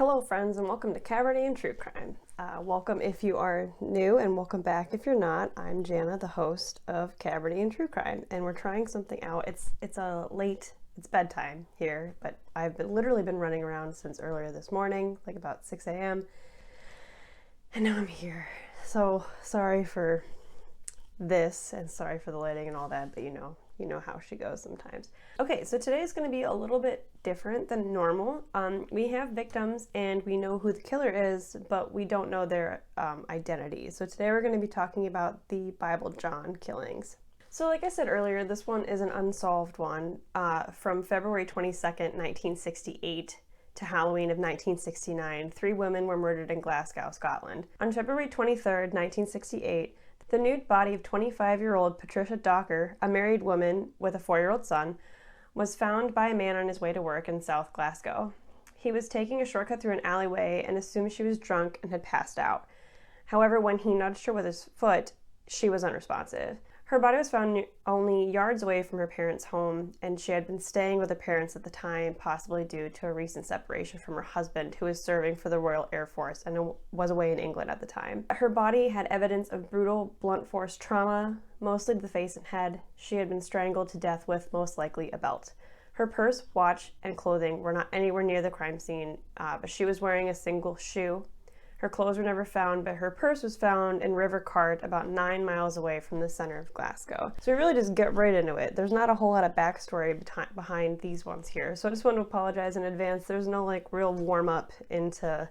Hello friends, and welcome to Cabernet and True Crime. Welcome if you are new, and welcome back if you're not. I'm Jana, the host of Cabernet and True Crime, and we're trying something out. It's bedtime here, but I've literally been running around since earlier this morning, like about 6 a.m. And now I'm here. So sorry for this, and sorry for the lighting and all that, but you know how she goes sometimes. Okay, so today is going to be a little bit different than normal. We have victims and we know who the killer is, but we don't know their identity. So today we're going to be talking about the Bible John killings. So like I said earlier, this one is an unsolved one from February 22nd, 1968 to Halloween of 1969. 3 women were murdered in Glasgow, Scotland. On February 23rd, 1968, the nude body of 25-year-old Patricia Docker, a married woman with a 4-year-old son, was found by a man on his way to work in South Glasgow. He was taking a shortcut through an alleyway and assumed she was drunk and had passed out. However, when he nudged her with his foot, she was unresponsive. Her body was found only yards away from her parents' home, and she had been staying with her parents at the time, possibly due to a recent separation from her husband, who was serving for the Royal Air Force and was away in England at the time. Her body had evidence of brutal, blunt force trauma, mostly to the face and head. She had been strangled to death with, most likely, a belt. Her purse, watch, and clothing were not anywhere near the crime scene, but she was wearing a single shoe. Her clothes were never found, but her purse was found in River Cart, about 9 miles away from the center of Glasgow. So we really just get right into it. There's not a whole lot of backstory behind these ones here. So I just want to apologize in advance. There's no real warm up into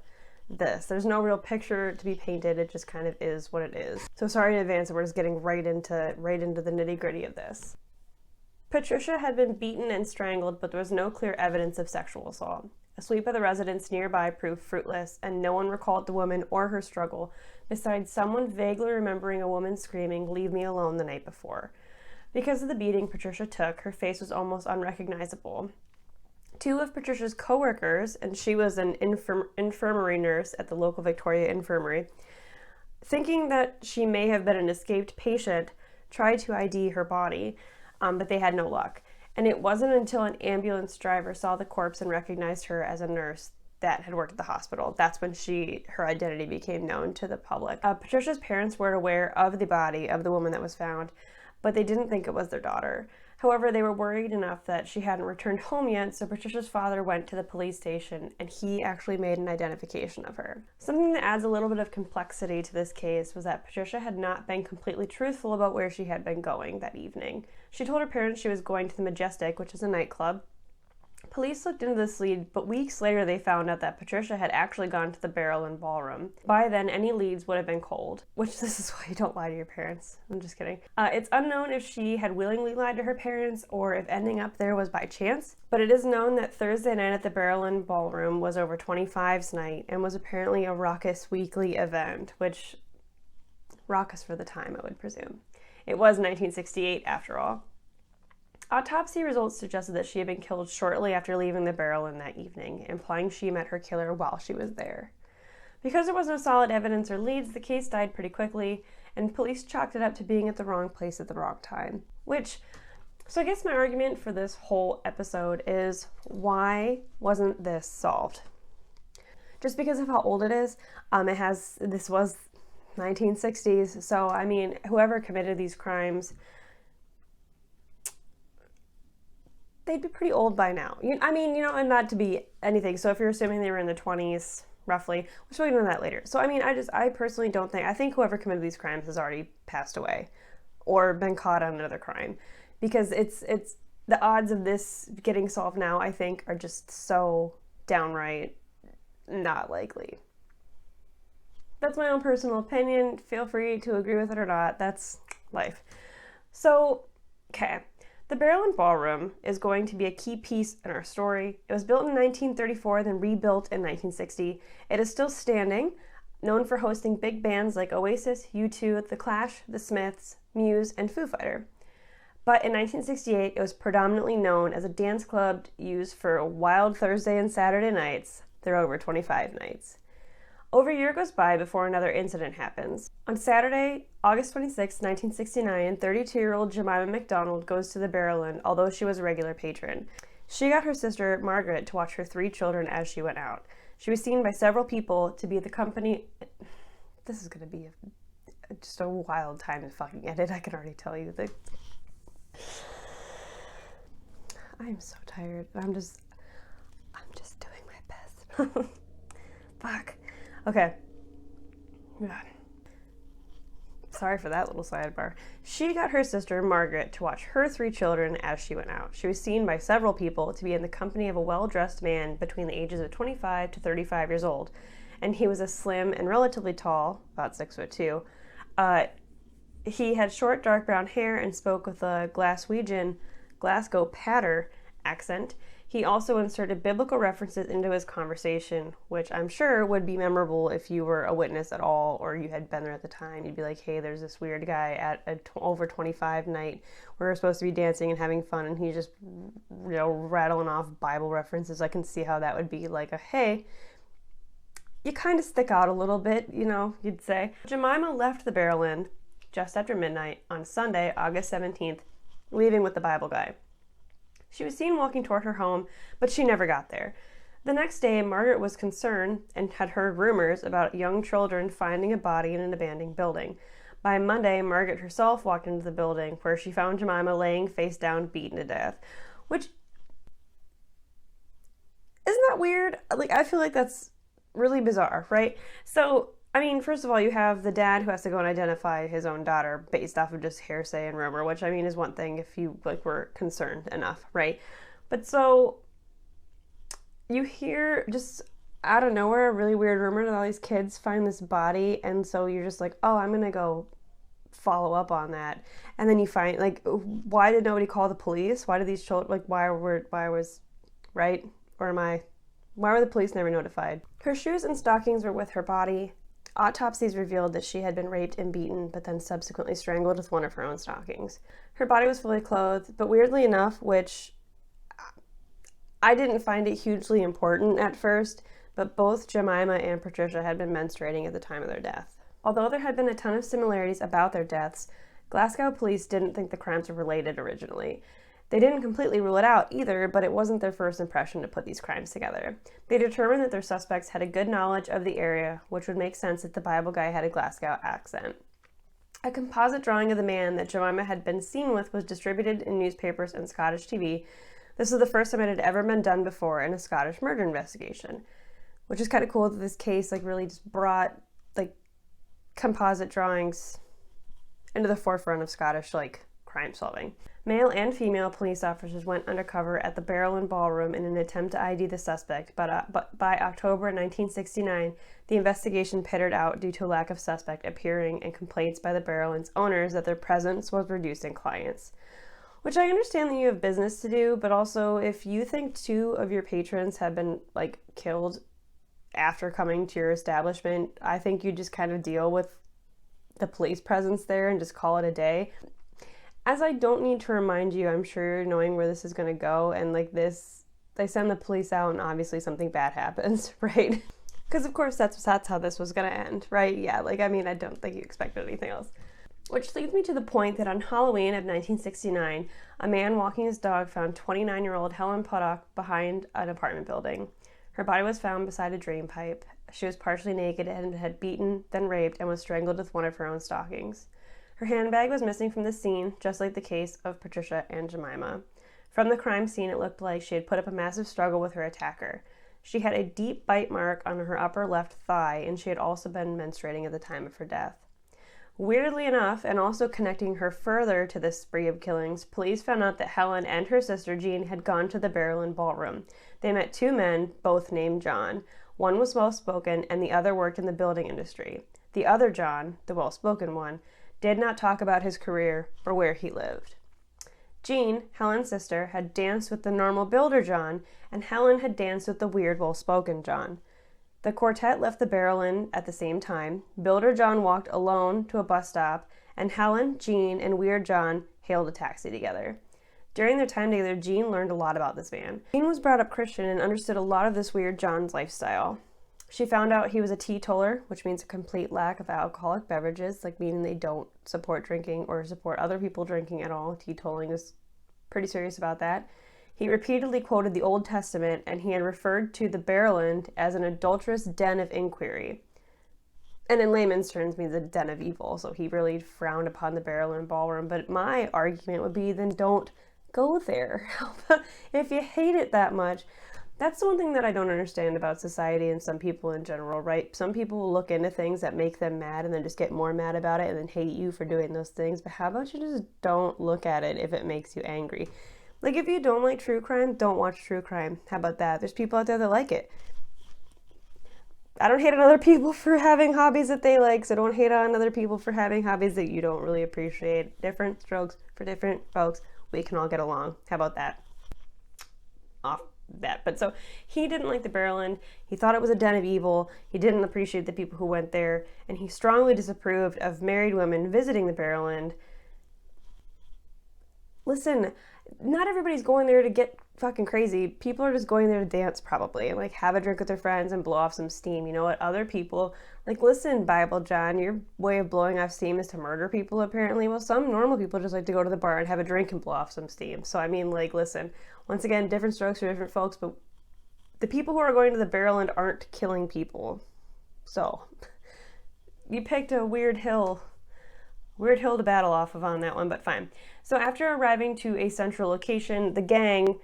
this. There's no real picture to be painted. It just kind of is what it is. So sorry in advance that we're just getting right into the nitty-gritty of this. Patricia had been beaten and strangled, but there was no clear evidence of sexual assault. A sweep of the residence nearby proved fruitless, and no one recalled the woman or her struggle, besides someone vaguely remembering a woman screaming, "Leave me alone," the night before. Because of the beating Patricia took, her face was almost unrecognizable. 2 of Patricia's co-workers, and she was an infirmary nurse at the local Victoria Infirmary, thinking that she may have been an escaped patient, tried to ID her body, but they had no luck. And it wasn't until an ambulance driver saw the corpse and recognized her as a nurse that had worked at the hospital. That's when her identity became known to the public. Patricia's parents were aware of the body of the woman that was found, but they didn't think it was their daughter. However, they were worried enough that she hadn't returned home yet, so Patricia's father went to the police station and he actually made an identification of her. Something that adds a little bit of complexity to this case was that Patricia had not been completely truthful about where she had been going that evening. She told her parents she was going to the Majestic, which is a nightclub. Police looked into this lead, but weeks later they found out that Patricia had actually gone to the Barrel and Ballroom. By then, any leads would have been cold, which this is why you don't lie to your parents. I'm just kidding. It's unknown if she had willingly lied to her parents or if ending up there was by chance, but it is known that Thursday night at the Barrel and Ballroom was over 25's night and was apparently a raucous weekly event, which raucous for the time, I would presume. It was 1968 after all. Autopsy results suggested that she had been killed shortly after leaving the Barrel in that evening, implying she met her killer while she was there. Because there was no solid evidence or leads, the case died pretty quickly, and police chalked it up to being at the wrong place at the wrong time. So I guess my argument for this whole episode is, why wasn't this solved? Just because of how old it is, this was 1960s, so I mean, whoever committed these crimes, they'd be pretty old by now. And not to be anything. So if you're assuming they were in the 20s, roughly, we're still getting to that later. So I personally don't think, I think whoever committed these crimes has already passed away or been caught on another crime, because it's the odds of this getting solved now, I think, are just so downright not likely. That's my own personal opinion. Feel free to agree with it or not. That's life. So, okay. The Barrel and Ballroom is going to be a key piece in our story. It was built in 1934, then rebuilt in 1960. It is still standing, known for hosting big bands like Oasis, U2, The Clash, The Smiths, Muse, and Foo Fighter. But in 1968, it was predominantly known as a dance club used for wild Thursday and Saturday nights. There are over 25 nights. Over a year goes by before another incident happens. On Saturday, August 26, 1969, 32-year-old Jemima McDonald goes to the Barrel Inn, although she was a regular patron. She got her sister, Margaret, to watch her 3 children as she went out. She was seen by several people to be the company. This is going to be just a wild time to fucking edit. I can already tell you that. I'm so tired. I'm just doing my best. Fuck. Okay. God. Sorry for that little sidebar. She got her sister, Margaret, to watch her 3 children as she went out. She was seen by several people to be in the company of a well-dressed man between the ages of 25 to 35 years old, and he was a slim and relatively tall, about 6'2". He had short, dark brown hair and spoke with a Glasgow patter accent. He also inserted biblical references into his conversation, which I'm sure would be memorable if you were a witness at all or you had been there at the time. You'd be like, hey, there's this weird guy at a over 25 night where we're supposed to be dancing and having fun, and he's just, rattling off Bible references. I can see how that would be like hey, you kind of stick out a little bit, you'd say. Jemima left the Barrel Inn just after midnight on Sunday, August 17th, leaving with the Bible guy. She was seen walking toward her home, but she never got there. The next day, Margaret was concerned and had heard rumors about young children finding a body in an abandoned building. By Monday, Margaret herself walked into the building, where she found Jemima laying face down, beaten to death. Which, isn't that weird? I feel like that's really bizarre, right? So, first of all, you have the dad who has to go and identify his own daughter based off of just hearsay and rumor, which is one thing if you were concerned enough, right? But so you hear just out of nowhere a really weird rumor that all these kids find this body, and so you're just like, oh, I'm gonna go follow up on that. And then you find, why did nobody call the police? Why did these children, why were the police never notified? Her shoes and stockings were with her body. Autopsies revealed that she had been raped and beaten, but then subsequently strangled with one of her own stockings. Her body was fully clothed, but weirdly enough, which I didn't find it hugely important at first, but both Jemima and Patricia had been menstruating at the time of their death. Although there had been a ton of similarities about their deaths, Glasgow police didn't think the crimes were related originally. They didn't completely rule it out either, but it wasn't their first impression to put these crimes together. They determined that their suspects had a good knowledge of the area, which would make sense if the Bible guy had a Glasgow accent. A composite drawing of the man that Jemima had been seen with was distributed in newspapers and Scottish TV. This was the first time it had ever been done before in a Scottish murder investigation, which is kind of cool that this case really just brought composite drawings into the forefront of Scottish crime solving. Male and female police officers went undercover at the Barrel Inn Ballroom in an attempt to ID the suspect, but by October 1969, the investigation petered out due to a lack of suspect appearing and complaints by the Barrel Inn's owners that their presence was reducing clients. Which I understand that you have business to do, but also if you think 2 of your patrons have been killed after coming to your establishment, I think you just kind of deal with the police presence there and just call it a day. As I don't need to remind you, I'm sure you're knowing where this is going to go, and they send the police out and obviously something bad happens, right? Because of course that's how this was going to end, right? Yeah, I don't think you expected anything else. Which leads me to the point that on Halloween of 1969, a man walking his dog found 29-year-old Helen Puddock behind an apartment building. Her body was found beside a drain pipe. She was partially naked and had beaten, then raped, and was strangled with one of her own stockings. Her handbag was missing from the scene, just like the case of Patricia and Jemima. From the crime scene, it looked like she had put up a massive struggle with her attacker. She had a deep bite mark on her upper left thigh, and she had also been menstruating at the time of her death. Weirdly enough, and also connecting her further to this spree of killings, police found out that Helen and her sister Jean had gone to the Barrel Inn Ballroom. They met 2 men, both named John. One was well-spoken, and the other worked in the building industry. The other John, the well-spoken one, did not talk about his career or where he lived. Jean, Helen's sister, had danced with the normal builder John, and Helen had danced with the weird, well-spoken John. The quartet left the Barrel Inn at the same time. Builder John walked alone to a bus stop, and Helen, Jean, and Weird John hailed a taxi together. During their time together, Jean learned a lot about this man. Jean was brought up Christian and understood a lot of this Weird John's lifestyle. She found out he was a teetotaler, which means a complete lack of alcoholic beverages, meaning they don't support drinking or support other people drinking at all. Teetotaling is pretty serious about that. He repeatedly quoted the Old Testament, and he had referred to the Barrowland as an adulterous den of inquiry. And in layman's terms means a den of evil, so he really frowned upon the Barrowland Ballroom. But my argument would be, then don't go there. If you hate it that much. That's the one thing that I don't understand about society and some people in general, right? Some people will look into things that make them mad and then just get more mad about it and then hate you for doing those things. But how about you just don't look at it if it makes you angry? Like, if you don't like true crime, don't watch true crime. How about that? There's people out there that like it. I don't hate on other people for having hobbies that they like, so don't hate on other people for having hobbies that you don't really appreciate. Different strokes for different folks. We can all get along. How about that? Off that. But so he didn't like the Barrowland. He thought it was a den of evil. He didn't appreciate the people who went there, and he strongly disapproved of married women visiting the Barrowland. Listen, not everybody's going there to get fucking crazy. People are just going there to dance, probably, and like have a drink with their friends and blow off some steam. You know what? Other people, like, listen, Bible John, your way of blowing off steam is to murder people, apparently. Well, some normal people just like to go to the bar and have a drink and blow off some steam. So I mean, like, listen, once again, different strokes for different folks, but the people who are going to the Barrowland aren't killing people. So you picked a weird hill to battle off of on that one, but fine. So after arriving to a central location, the gang,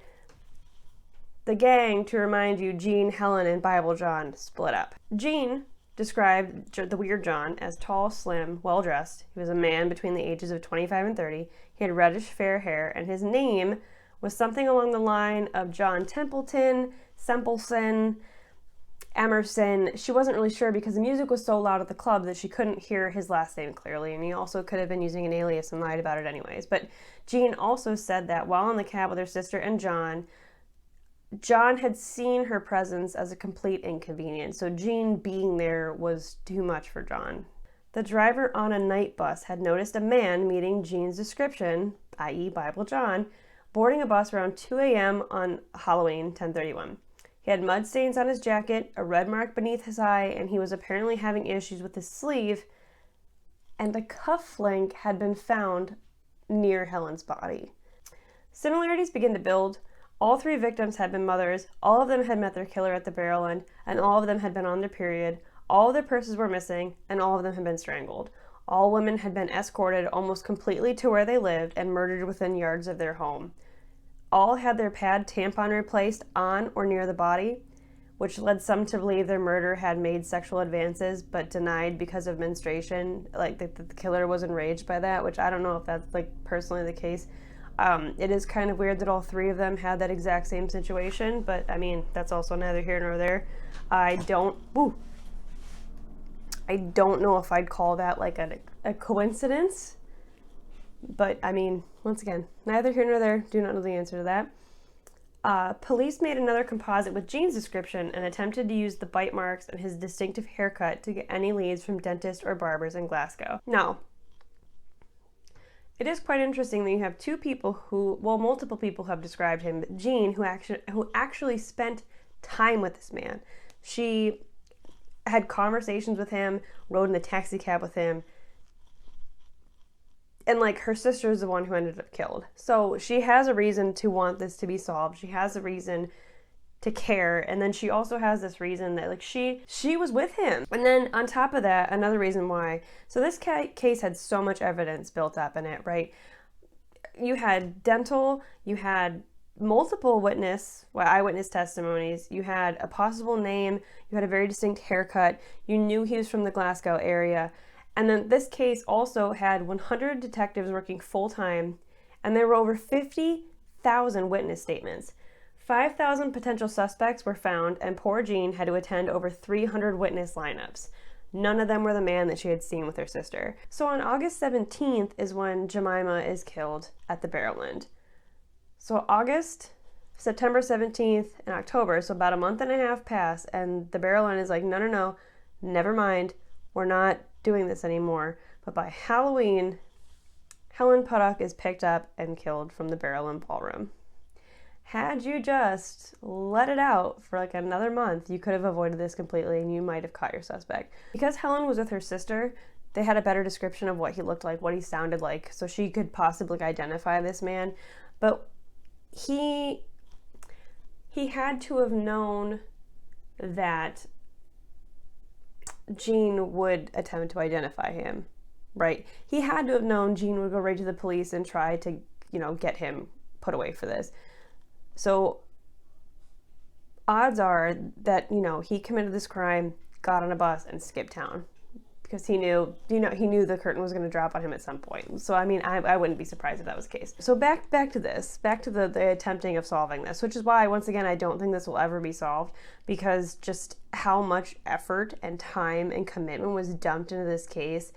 to remind you, Gene, Helen, and Bible John split up. Gene described the Weird John as tall, slim, well-dressed. He was a man between the ages of 25 and 30. He had reddish fair hair, and his name was something along the line of John Templeton, Sempleson, Emerson. She wasn't really sure because the music was so loud at the club that she couldn't hear his last name clearly, and he also could have been using an alias and lied about it anyways. But Jean also said that while in the cab with her sister and John had seen her presence as a complete inconvenience, so Jean being there was too much for John. The driver on a night bus had noticed a man meeting Jean's description, i.e. Bible John, boarding a bus around 2 a.m. on Halloween, 10/31. He had mud stains on his jacket, a red mark beneath his eye, and he was apparently having issues with his sleeve, and a cuff link had been found near Helen's body. Similarities began to build. All three victims had been mothers, all of them had met their killer at the Barrowland, and all of them had been on their period, all of their purses were missing, and all of them had been strangled. All women had been escorted almost completely to where they lived and murdered within yards of their home. All had their pad tampon replaced on or near the body, which led some to believe their murder had made sexual advances but denied because of menstruation. Like, the killer was enraged by that, which I don't know if that's, like, personally the case. It is kind of weird that all three of them had that exact same situation, but I mean, that's also neither here nor there. I don't know if I'd call that like a coincidence, but I mean, once again, neither here nor there. Do not know the answer to that. Police made another composite with Jean's description and attempted to use the bite marks and his distinctive haircut to get any leads from dentists or barbers in Glasgow. Now, it is quite interesting that you have multiple people have described him, but Jean, who actually spent time with this man. She had conversations with him, rode in the taxi cab with him, and like her sister is the one who ended up killed. So she has a reason to want this to be solved. She has a reason to care, and then she also has this reason that like she was with him. And then on top of that, another reason why. So this case had so much evidence built up in it, right? You had dental, you had multiple eyewitness testimonies, you had a possible name, you had a very distinct haircut, you knew he was from the Glasgow area. And then this case also had 100 detectives working full-time, and there were over 50,000 witness statements. 5,000 potential suspects were found, and poor Jean had to attend over 300 witness lineups. None of them were the man that she had seen with her sister. So on August 17th is when Jemima is killed at the Barrowland. So September 17th, and October, so about a month and a half pass, and the Barrowland is like, no, never mind, we're not doing this anymore. But by Halloween, Helen Puttock is picked up and killed from the Barrowland Ballroom. Had you just let it out for like another month, you could have avoided this completely and you might have caught your suspect. Because Helen was with her sister, they had a better description of what he looked like, what he sounded like, so she could possibly identify this man. But he he had to have known that Gene would attempt to identify him, right? He had to have known Gene would go right to the police and try to, get him put away for this. So odds are that, he committed this crime, got on a bus, and skipped town because he knew the curtain was going to drop on him at some point. So, I mean, I wouldn't be surprised if that was the case. So back to the attempting of solving this, which is why, once again, I don't think this will ever be solved, because just how much effort and time and commitment was dumped into this case,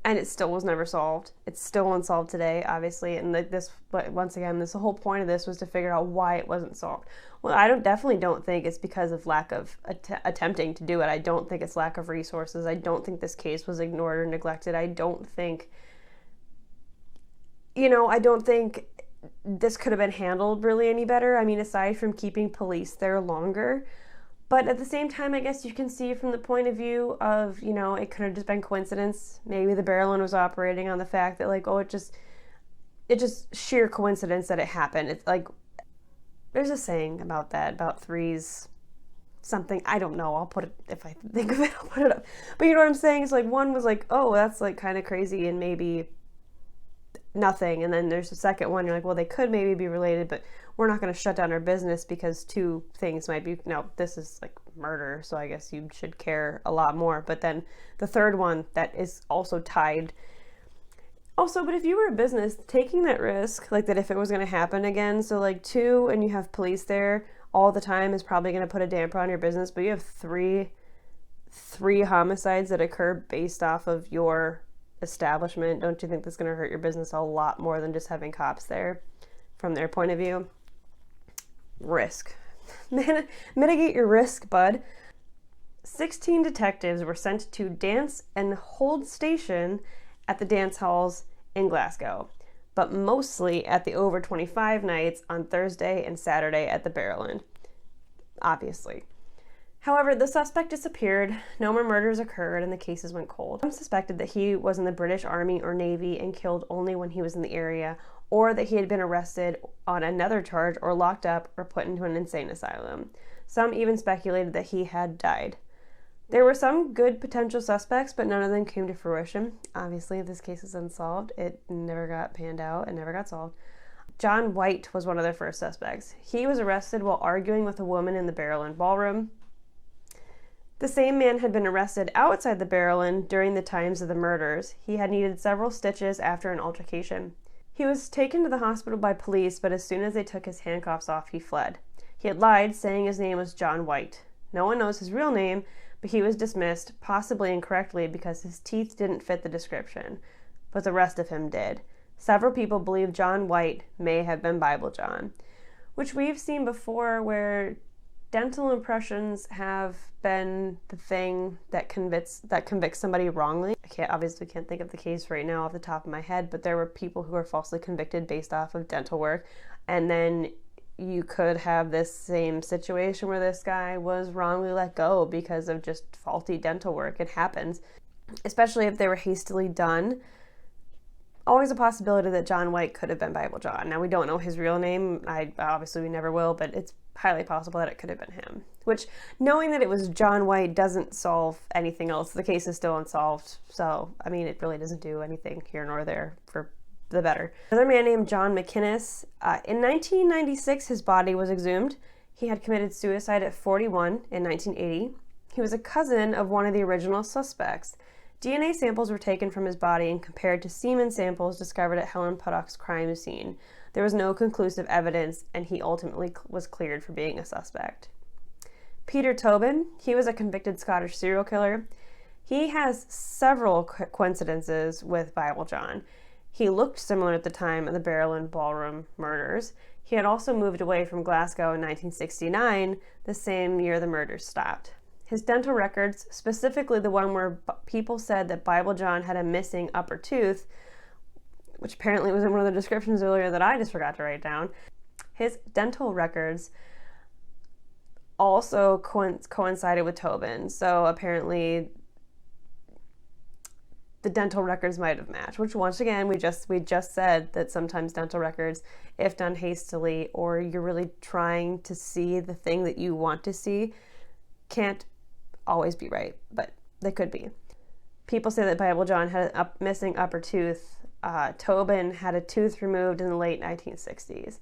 and it still was never solved. It's still unsolved today, obviously, and but once again, the whole point of this was to figure out why it wasn't solved. Well, I definitely don't think it's because of lack of attempting to do it. I don't think it's lack of resources. I don't think this case was ignored or neglected. I don't think this could have been handled really any better. I mean, aside from keeping police there longer. But at the same time, I guess you can see from the point of view of, it could have just been coincidence. Maybe the barrel was operating on the fact that, it just sheer coincidence that it happened. It's like, there's a saying about that, about threes, something. I don't know. I'll put it, if I think of it, I'll put it up. But you know what I'm saying? It's like, one was like, oh, that's like kind of crazy and maybe nothing. And then there's the second one. You're like, well, they could maybe be related, but we're not going to shut down our business because two things might be, this is like murder, so I guess you should care a lot more. But then the third one that is also tied. Also, but if you were a business, taking that risk, like that if it was going to happen again, so like two and you have police there all the time is probably going to put a damper on your business, but you have three homicides that occur based off of your establishment. Don't you think that's going to hurt your business a lot more than just having cops there from their point of view? Risk. Mitigate your risk, bud. 16 detectives were sent to dance and hold station at the dance halls in Glasgow, but mostly at the over 25 nights on Thursday and Saturday at the Barrowland, obviously. However, the suspect disappeared, no more murders occurred, and the cases went cold. Some suspected that he was in the British Army or Navy and killed only when he was in the area, or that he had been arrested on another charge or locked up or put into an insane asylum. Some even speculated that he had died. There were some good potential suspects, but none of them came to fruition. Obviously, if this case is unsolved, it never got panned out and never got solved. John White was one of their first suspects. He was arrested while arguing with a woman in the Barrowland ballroom. The same man had been arrested outside the Barrowland during the times of the murders. He had needed several stitches after an altercation. He was taken to the hospital by police, but as soon as they took his handcuffs off, he fled. He had lied, saying his name was John White. No one knows his real name, but he was dismissed, possibly incorrectly because his teeth didn't fit the description, but the rest of him did. Several people believe John White may have been Bible John, which we've seen before where dental impressions have been the thing that convicts somebody wrongly. I obviously can't think of the case right now off the top of my head, but there were people who were falsely convicted based off of dental work, and then you could have this same situation where this guy was wrongly let go because of just faulty dental work. It happens, especially if they were hastily done. Always a possibility that John White could have been Bible John. Now, we don't know his real name. Obviously we never will, but it's highly possible that it could have been him. Which, knowing that it was John White doesn't solve anything else. The case is still unsolved. So, I mean, it really doesn't do anything here nor there for the better. Another man named John McInnes. In 1996, his body was exhumed. He had committed suicide at 41 in 1980. He was a cousin of one of the original suspects. DNA samples were taken from his body and compared to semen samples discovered at Helen Puddock's crime scene. There was no conclusive evidence, and he ultimately was cleared for being a suspect. Peter Tobin, he was a convicted Scottish serial killer. He has several coincidences with Bible John. He looked similar at the time of the Barrowland Ballroom murders. He had also moved away from Glasgow in 1969, the same year the murders stopped. His dental records, specifically the one where people said that Bible John had a missing upper tooth, which apparently was in one of the descriptions earlier that I just forgot to write down, his dental records also coincided with Tobin. So apparently the dental records might have matched, which once again, we just said that sometimes dental records, if done hastily or you're really trying to see the thing that you want to see, can't always be right, but they could be. People say that Bible John had a missing upper tooth. Tobin had a tooth removed in the late 1960s.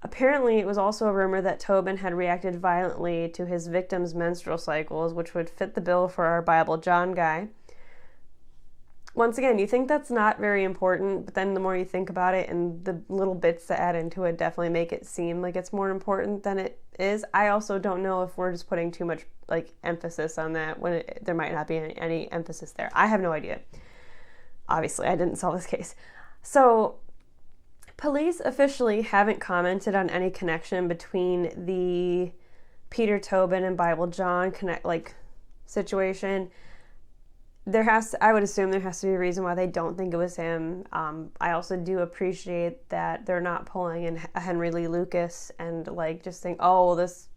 Apparently, it was also a rumor that Tobin had reacted violently to his victims' menstrual cycles, which would fit the bill for our Bible John guy. Once again, you think that's not very important, but then the more you think about it and the little bits that add into it definitely make it seem like it's more important than it is. I also don't know if we're just putting too much emphasis on that when there might not be any emphasis there. I have no idea. Obviously, I didn't solve this case. So, police officially haven't commented on any connection between the Peter Tobin and Bible John situation. I would assume there has to be a reason why they don't think it was him. I also do appreciate that they're not pulling in a Henry Lee Lucas and just think, oh, well, this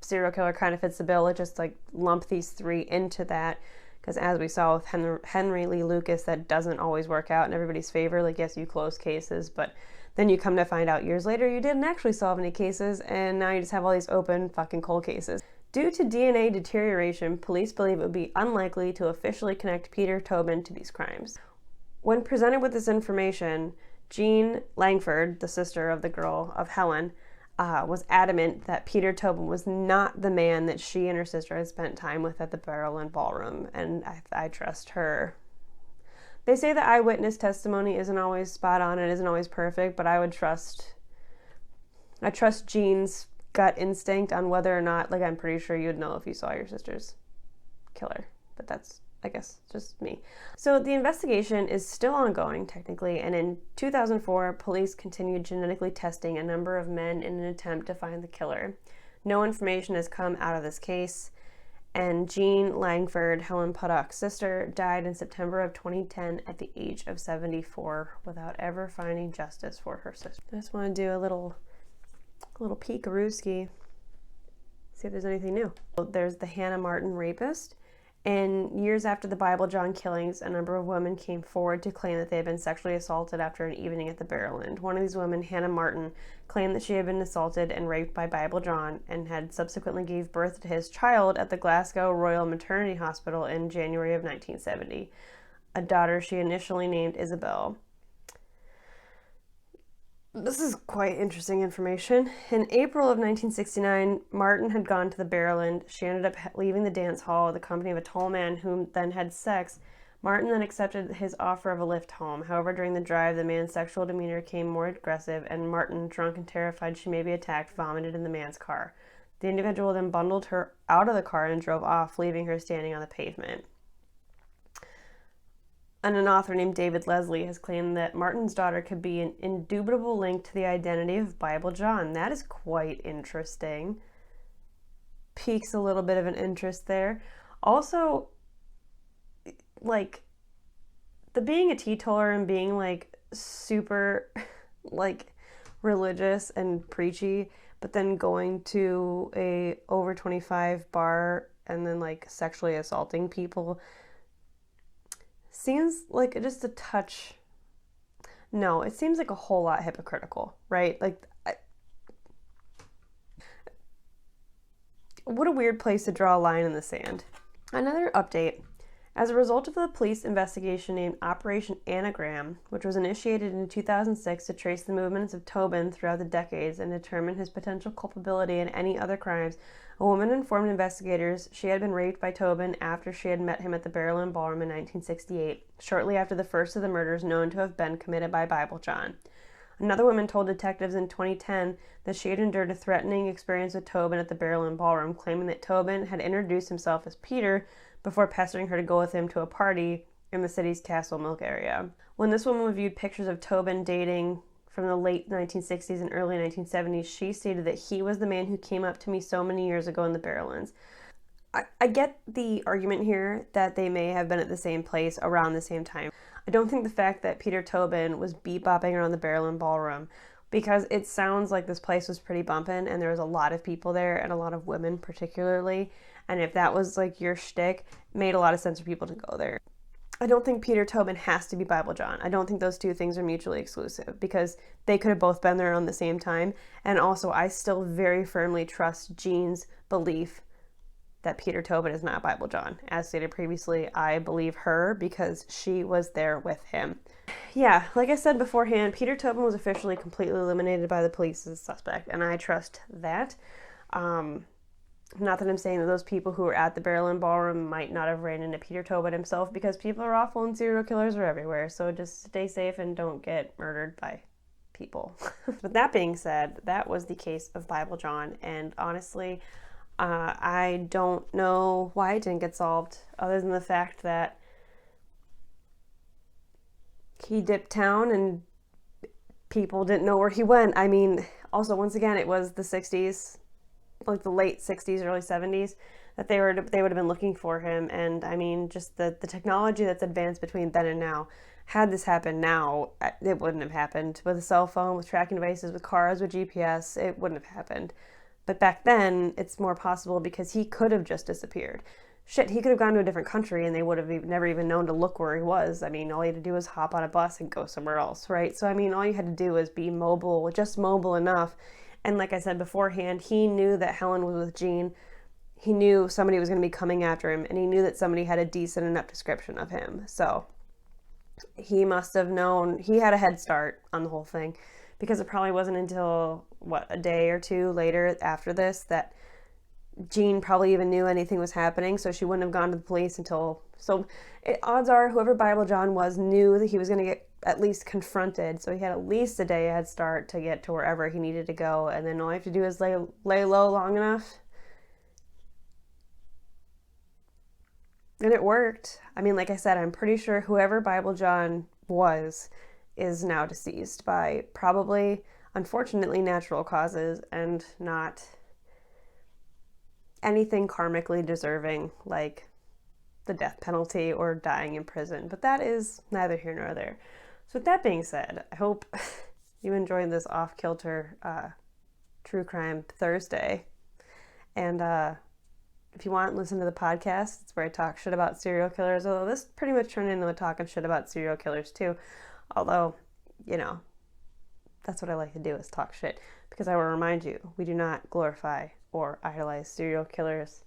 serial killer kind of fits the bill. It just lump these three into that. Because as we saw with Henry Lee Lucas, that doesn't always work out in everybody's favor. Yes, you close cases, but then you come to find out years later you didn't actually solve any cases, and now you just have all these open fucking cold cases. Due to DNA deterioration, police believe it would be unlikely to officially connect Peter Tobin to these crimes. When presented with this information, Jean Langford, the sister of the girl of Helen, was adamant that Peter Tobin was not the man that she and her sister had spent time with at the Barrel and Ballroom, and I trust her. They say that eyewitness testimony isn't always spot on and isn't always perfect, but I trust Jean's gut instinct on whether or not, I'm pretty sure you'd know if you saw your sister's killer, but that's, I guess, just me. So the investigation is still ongoing, technically, and in 2004, police continued genetically testing a number of men in an attempt to find the killer. No information has come out of this case, and Jean Langford, Helen Puddock's sister, died in September of 2010 at the age of 74 without ever finding justice for her sister. I just want to do a little peek-a-rooski, see if there's anything new. There's the Hannah Martin rapist. And years after the Bible John killings, a number of women came forward to claim that they had been sexually assaulted after an evening at the Barrowland. One of these women, Hannah Martin, claimed that she had been assaulted and raped by Bible John and had subsequently gave birth to his child at the Glasgow Royal Maternity Hospital in January of 1970, a daughter she initially named Isabel. This is quite interesting information. In April of 1969, Martin had gone to the Barrowland. She ended up leaving the dance hall with the company of a tall man whom then had sex. Martin then accepted his offer of a lift home. However, during the drive, the man's sexual demeanor became more aggressive, and Martin, drunk and terrified she may be attacked, vomited in the man's car. The individual then bundled her out of the car and drove off, leaving her standing on the pavement. And an author named David Leslie has claimed that Martin's daughter could be an indubitable link to the identity of Bible John. That is quite interesting. Piques a little bit of an interest there. Also, the being a teetotaler and being super religious and preachy, but then going to a over 25 bar and then sexually assaulting people seems like just a touch. No, it seems like a whole lot hypocritical, right? What a weird place to draw a line in the sand. Another update. As a result of the police investigation named Operation Anagram, which was initiated in 2006 to trace the movements of Tobin throughout the decades and determine his potential culpability in any other crimes, a woman informed investigators she had been raped by Tobin after she had met him at the Barrel and Ballroom in 1968, shortly after the first of the murders known to have been committed by Bible John. Another woman told detectives in 2010 that she had endured a threatening experience with Tobin at the Barrel and Ballroom, claiming that Tobin had introduced himself as Peter before pestering her to go with him to a party in the city's Castle Milk area. When this woman reviewed pictures of Tobin dating from the late 1960s and early 1970s, she stated that he was the man who came up to me so many years ago in the Barrowlands. I get the argument here that they may have been at the same place around the same time. I don't think the fact that Peter Tobin was bebopping around the Barrel and Ballroom, because it sounds like this place was pretty bumpin' and there was a lot of people there and a lot of women particularly. And if that was your shtick, it made a lot of sense for people to go there. I don't think Peter Tobin has to be Bible John. I don't think those two things are mutually exclusive because they could have both been there around the same time. And also, I still very firmly trust Jean's belief that Peter Tobin is not Bible John. As stated previously, I believe her because she was there with him. Yeah, like I said beforehand, Peter Tobin was officially completely eliminated by the police as a suspect, and I trust that. Not that I'm saying that those people who were at the Barrel Ballroom might not have ran into Peter Tobin himself, because people are awful and serial killers are everywhere, so just stay safe and don't get murdered by people. But that being said, that was the case of Bible John, and honestly, I don't know why it didn't get solved, other than the fact that he dipped town and people didn't know where he went. I mean, also, once again, it was the 60s, like the late 60s, early 70s, that they would have been looking for him. And I mean, just the technology that's advanced between then and now. Had this happened now, it wouldn't have happened. With a cell phone, with tracking devices, with cars, with GPS, it wouldn't have happened. But back then, it's more possible because he could have just disappeared. Shit, he could have gone to a different country and they would have never even known to look where he was. I mean, all you had to do was hop on a bus and go somewhere else, right? So, I mean, all you had to do was be mobile, just mobile enough. And like I said beforehand, he knew that Helen was with Jean. He knew somebody was going to be coming after him, and he knew that somebody had a decent enough description of him. So he must have known, he had a head start on the whole thing, because it probably wasn't until, a day or two later after this that Jean probably even knew anything was happening, so she wouldn't have gone to the police until, odds are whoever Bible John was knew that he was going to get at least confronted, so he had at least a day head start to get to wherever he needed to go, and then all you have to do is lay low long enough. And it worked. I mean, like I said, I'm pretty sure whoever Bible John was is now deceased by probably, unfortunately, natural causes and not anything karmically deserving like the death penalty or dying in prison. But that is neither here nor there. So with that being said, I hope you enjoyed this off-kilter True Crime Thursday. And if you want to listen to the podcast, it's where I talk shit about serial killers, although this pretty much turned into a talking shit about serial killers too. Although, that's what I like to do, is talk shit. Because I will remind you, we do not glorify or idolize serial killers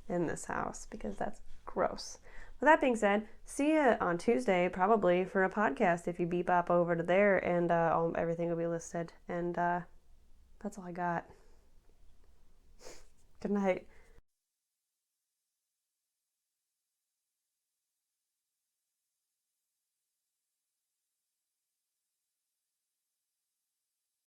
in this house, because that's gross. With that being said, see you on Tuesday probably for a podcast if you bebop over to there, and everything will be listed. And that's all I got. Good night.